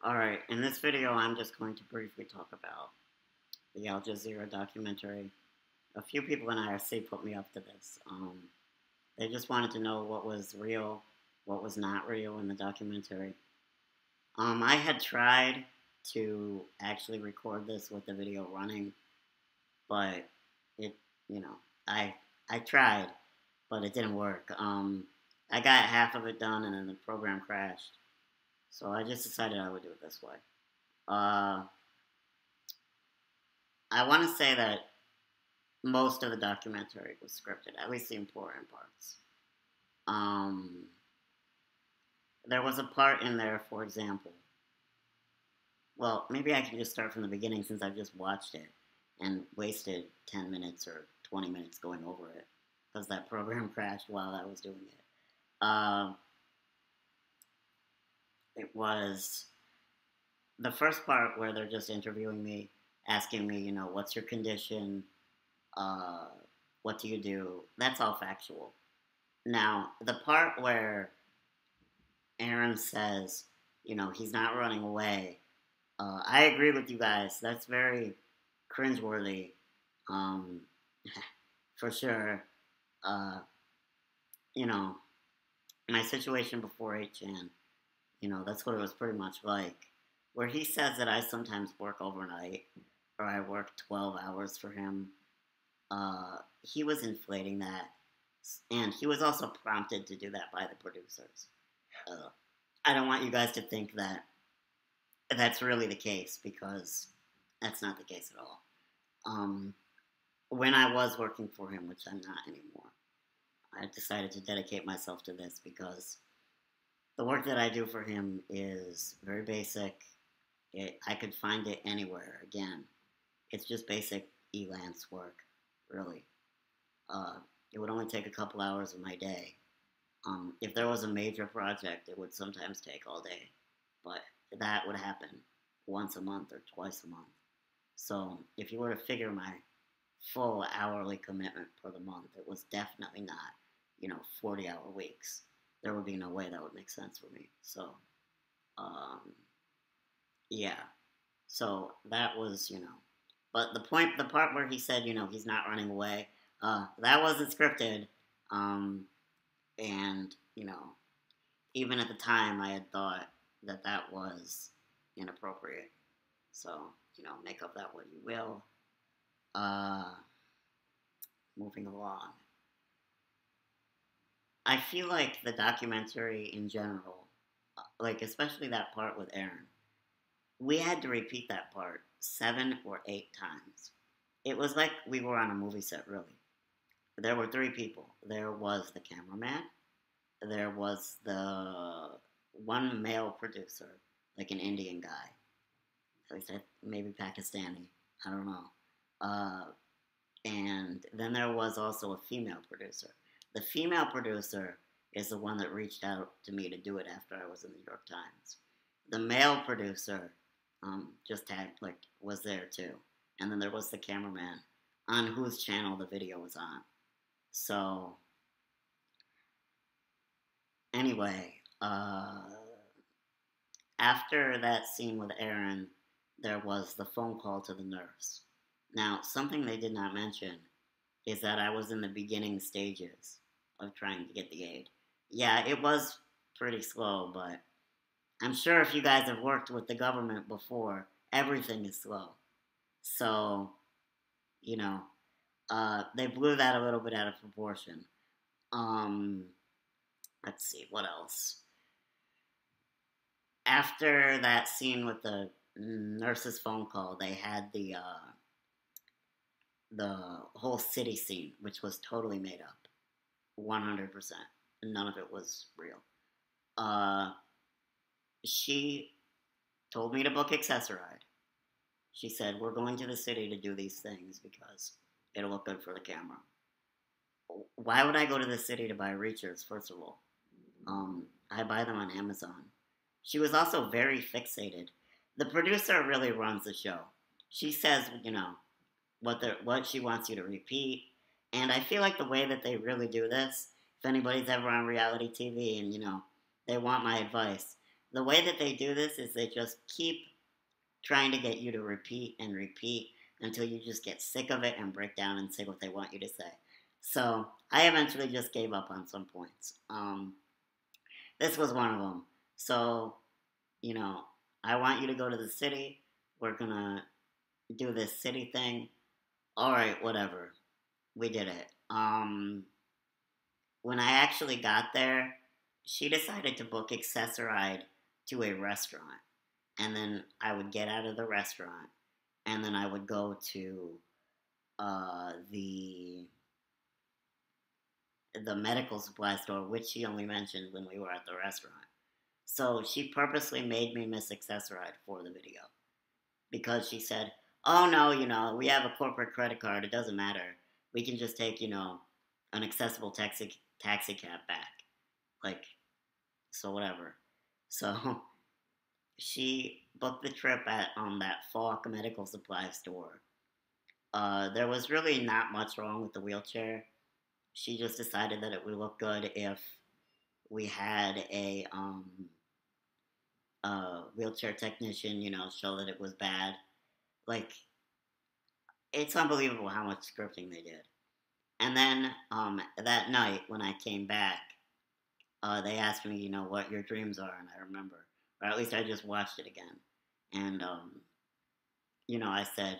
Alright, in this video I'm just going to briefly talk about the Al Jazeera documentary. A few people in IRC put me up to this. They just wanted to know what was real, what was not real in the documentary. I had tried to actually record this with the video running, but it, you know, I I tried, but it didn't work. I got half of it done and then the program crashed. So I just decided I would do it this way. Uh, I want to say that most of the documentary was scripted, at least the important parts. Um, there was a part in there, for example. Well, maybe I can just start from the beginning since I've just watched it and wasted 10 minutes or 20 minutes going over it because that program crashed while I was doing it. Uh, it was the first part where they're just interviewing me, asking me, what's your condition? Uh, what do you do? That's all factual. Now, the part where Aaron says, he's not running away, I agree with you guys. That's very cringeworthy, um, for sure. Uh, you know, my situation before HN, that's what it was pretty much like. Where he says that I sometimes work overnight, or I work 12 hours for him, he was inflating that. And he was also prompted to do that by the producers. I don't want you guys to think that that's really the case because that's not the case at all. Um, when I was working for him, which I'm not anymore, I decided to dedicate myself to this because the work that I do for him is very basic. I could find it anywhere. Again, it's just basic Elance work, really. Uh, it would only take a couple hours of my day. If there was a major project, it would sometimes take all day, but that would happen once a month or twice a month. So if you were to figure my full hourly commitment for the month, it was definitely not, 40-hour weeks. There would be no way that would make sense for me. So, um, yeah. So that was, but the part where he said, he's not running away, that wasn't scripted. Um, and, even at the time, I had thought that that was inappropriate. So, make of that what you will. Uh, moving along. I feel like the documentary in general, like especially that part with Aaron, we had to repeat that part 7 or 8 times. It was like we were on a movie set, really. There were three people. There was the cameraman, there was the one male producer, like an Indian guy, at least maybe Pakistani, I don't know. Uh, and then there was also a female producer. The female producer is the one that reached out to me to do it after I was in the New York Times. The male producer just had was there too, and then there was the cameraman on whose channel the video was on. So anyway, after that scene with Aaron, there was the phone call to the nurse. Now, something they did not mention is that I was in the beginning stages of trying to get the aid. Yeah, it was pretty slow, but I'm sure if you guys have worked with the government before, everything is slow. So, you know, they blew that a little bit out of proportion. Um, let's see, what else? After that scene with the nurse's phone call, they had the whole city scene, which was totally made up, 100%. None of it was real. Uh, she told me to book Accessoride. She said, we're going to the city to do these things because it'll look good for the camera. Why would I go to the city to buy reachers, first of all? I buy them on Amazon. She was also very fixated. The producer really runs the show. She says, what she wants you to repeat. And I feel like the way that they really do this, if anybody's ever on reality TV and, they want my advice, the way that they do this is they just keep trying to get you to repeat and repeat until you just get sick of it and break down and say what they want you to say. So I eventually just gave up on some points. This was one of them. So, you know, I want you to go to the city. We're gonna do this city thing. All right, whatever. We did it. When I actually got there, she decided to book Accessoride to a restaurant. And then I would get out of the restaurant. And then I would go to the medical supply store, which she only mentioned when we were at the restaurant. So she purposely made me miss Accessoride for the video. Because she said, oh no, we have a corporate credit card. It doesn't matter. We can just take, an accessible taxi cab back. Like, so whatever. So she booked the trip at that Falk medical supply store. There was really not much wrong with the wheelchair. She just decided that it would look good if we had a wheelchair technician, show that it was bad. Like, it's unbelievable how much scripting they did. And then that night when I came back, they asked me, what your dreams are, and I remember, or at least I just watched it again, and I said,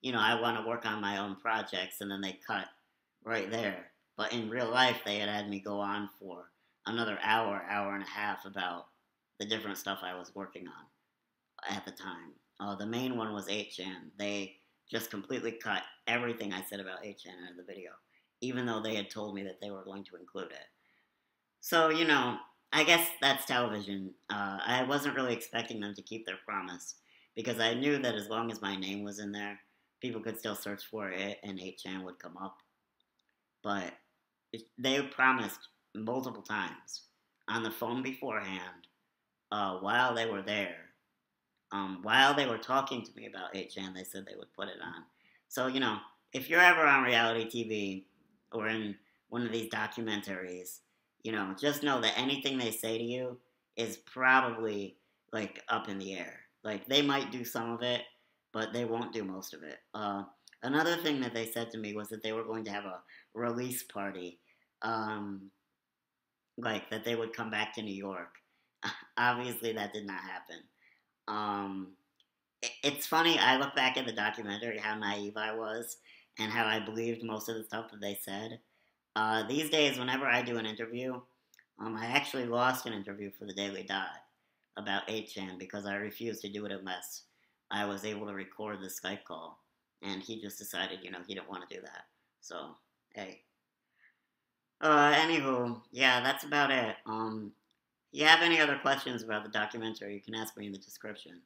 I want to work on my own projects, and then they cut right there. But in real life, they had me go on for another hour, hour and a half about the different stuff I was working on at the time. The main one was 8chan. They just completely cut everything I said about 8chan out of the video, even though they had told me that they were going to include it. So, I guess that's television. I wasn't really expecting them to keep their promise, because I knew that as long as my name was in there, people could still search for it and 8chan would come up. But they promised multiple times on the phone beforehand, while they were there, while they were talking to me about 8chan, they said they would put it on. So, if you're ever on reality TV or in one of these documentaries, just know that anything they say to you is probably, like, up in the air. Like, they might do some of it, but they won't do most of it. Another thing that they said to me was that they were going to have a release party, like, that they would come back to New York. Obviously, that did not happen. It's funny, I look back at the documentary, how naive I was, and how I believed most of the stuff that they said. These days, whenever I do an interview, I actually lost an interview for the Daily Dot about 8chan because I refused to do it unless I was able to record the Skype call. And he just decided, he didn't want to do that. So, hey. Anywho, yeah, that's about it. If you have any other questions about the documentary, you can ask me in the description.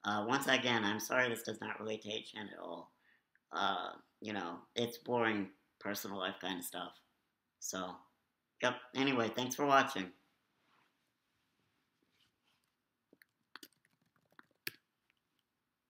Once again, I'm sorry this does not relate to 8chan at all. It's boring personal life kind of stuff. So, yep. Anyway, thanks for watching.